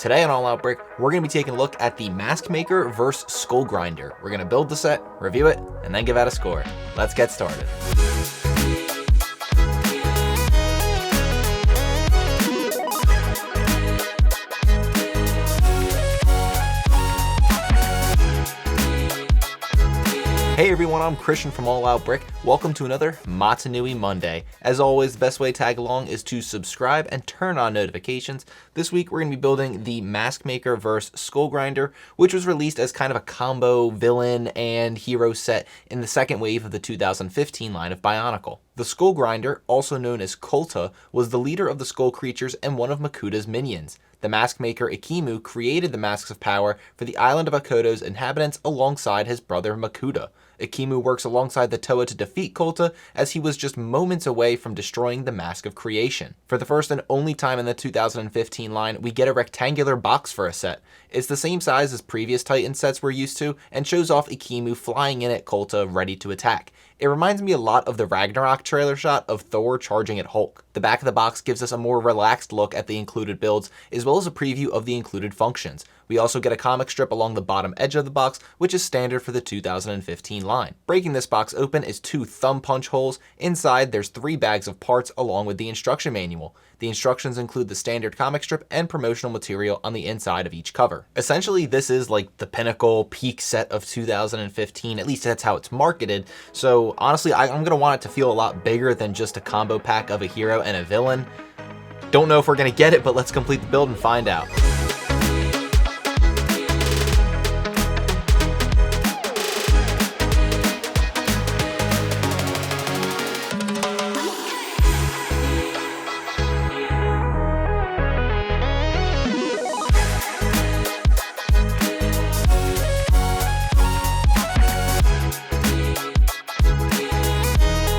Today on All Out Brick, we're going to be taking a look at the Mask Maker vs. Skull Grinder. We're going to build the set, review it, and then give out a score. Let's get started. Hey everyone, I'm Christian from All Out Brick. Welcome to another Matanui Monday. As always, the best way to tag along is to subscribe and turn on notifications. This week we're going to be building the Mask Maker vs. Skull Grinder, which was released as kind of a combo villain and hero set in the second wave of the 2015 line of Bionicle. The Skull Grinder, also known as Kulta, was the leader of the Skull creatures and one of Makuta's minions. The Mask Maker Ekimu created the Masks of Power for the island of Okoto's inhabitants alongside his brother Makuta. Ekimu works alongside the Toa to defeat Kulta, as he was just moments away from destroying the Mask of Creation. For the first and only time in the 2015 line, we get a rectangular box for a set. It's the same size as previous Titan sets we're used to, and shows off Ekimu flying in at Kulta ready to attack. It reminds me a lot of the Ragnarok trailer shot of Thor charging at Hulk. The back of the box gives us a more relaxed look at the included builds, as well as a preview of the included functions. We also get a comic strip along the bottom edge of the box, which is standard for the 2015 line. Breaking this box open is 2 thumb punch holes. Inside, there's 3 bags of parts along with the instruction manual. The instructions include the standard comic strip and promotional material on the inside of each cover. Essentially, this is like the pinnacle peak set of 2015, at least that's how it's marketed. So honestly, I'm going to want it to feel a lot bigger than just a combo pack of a hero and a villain. Don't know if we're going to get it, but let's complete the build and find out.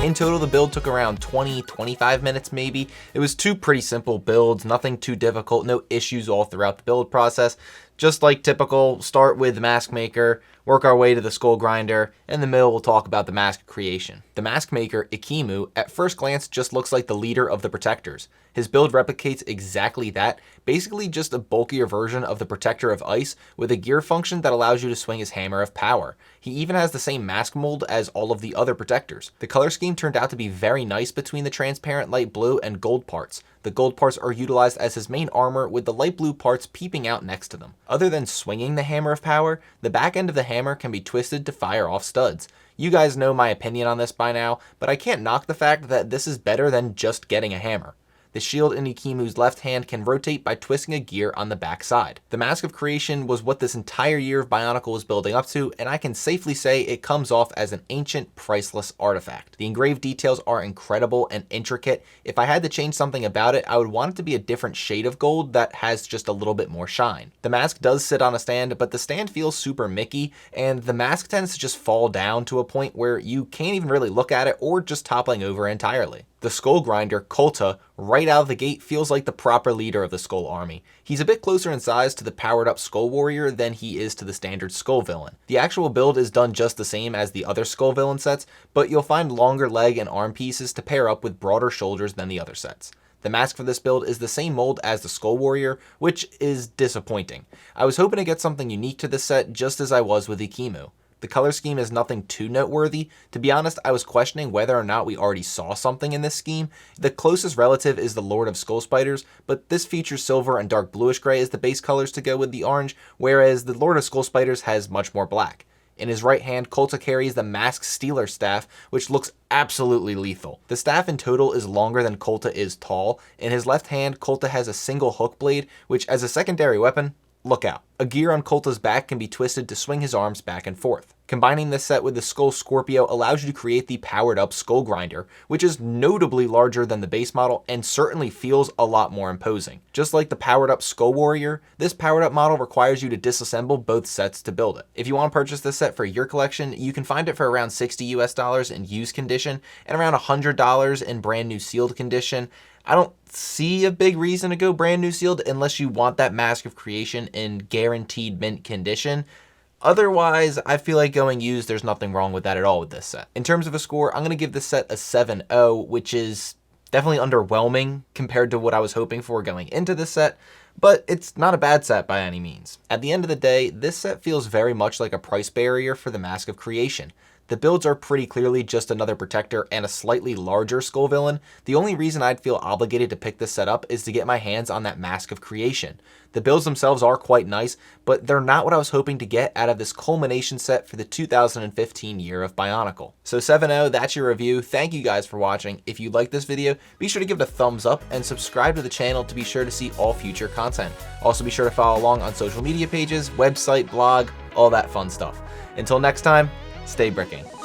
In total, the build took around 20-25 minutes maybe. It was 2 pretty simple builds, nothing too difficult, no issues all throughout the build process. Just like typical, start with the Mask Maker, work our way to the Skull Grinder, and in the middle we'll talk about the Mask Creation. The Mask Maker, Ekimu, at first glance just looks like the leader of the Protectors. His build replicates exactly that, basically just a bulkier version of the Protector of Ice with a gear function that allows you to swing his Hammer of Power. He even has the same mask mold as all of the other Protectors. The color scheme turned out to be very nice between the transparent light blue and gold parts. The gold parts are utilized as his main armor, with the light blue parts peeping out next to them. Other than swinging the Hammer of Power, the back end of the hammer can be twisted to fire off studs. You guys know my opinion on this by now, but I can't knock the fact that this is better than just getting a hammer. The shield in Ekimu's left hand can rotate by twisting a gear on the back side. The Mask of Creation was what this entire year of Bionicle was building up to, and I can safely say it comes off as an ancient, priceless artifact. The engraved details are incredible and intricate. If I had to change something about it, I would want it to be a different shade of gold that has just a little bit more shine. The mask does sit on a stand, but the stand feels super Mickey, and the mask tends to just fall down to a point where you can't even really look at it or just toppling over entirely. The Skull Grinder, Kulta, right out of the gate feels like the proper leader of the Skull Army. He's a bit closer in size to the powered up Skull Warrior than he is to the standard Skull Villain. The actual build is done just the same as the other Skull Villain sets, but you'll find longer leg and arm pieces to pair up with broader shoulders than the other sets. The mask for this build is the same mold as the Skull Warrior, which is disappointing. I was hoping to get something unique to this set, just as I was with Ekimu. The color scheme is nothing too noteworthy. To be honest, I was questioning whether or not we already saw something in this scheme. The closest relative is the Lord of Skull Spiders, but this features silver and dark bluish gray as the base colors to go with the orange, whereas the Lord of Skull Spiders has much more black. In his right hand, Kulta carries the Mask Stealer staff, which looks absolutely lethal. The staff in total is longer than Kulta is tall. In his left hand, Kulta has a single hook blade, which as a secondary weapon, look out. A gear on Kulta's back can be twisted to swing his arms back and forth. Combining this set with the Skull Scorpio allows you to create the powered up Skull Grinder, which is notably larger than the base model and certainly feels a lot more imposing. Just like the powered up Skull Warrior, this powered up model requires you to disassemble both sets to build it. If you want to purchase this set for your collection, you can find it for around $60 in used condition and around $100 in brand new sealed condition. I don't see a big reason to go brand new sealed unless you want that Mask of Creation in guaranteed mint condition. Otherwise, I feel like going used, there's nothing wrong with that at all with this set. In terms of a score, I'm going to give this set a 7.0, which is definitely underwhelming compared to what I was hoping for going into this set. but it's not a bad set by any means. At the end of the day, this set feels very much like a price barrier for the Mask of Creation. The builds are pretty clearly just another protector and a slightly larger skull villain. The only reason I'd feel obligated to pick this set up is to get my hands on that Mask of Creation. The builds themselves are quite nice, but they're not what I was hoping to get out of this culmination set for the 2015 year of Bionicle. So 7-0, that's your review. Thank you guys for watching. If you liked this video, be sure to give it a thumbs up and subscribe to the channel to be sure to see all future content. Also be sure to follow along on social media pages, website, blog, all that fun stuff. Until next time, stay bricking.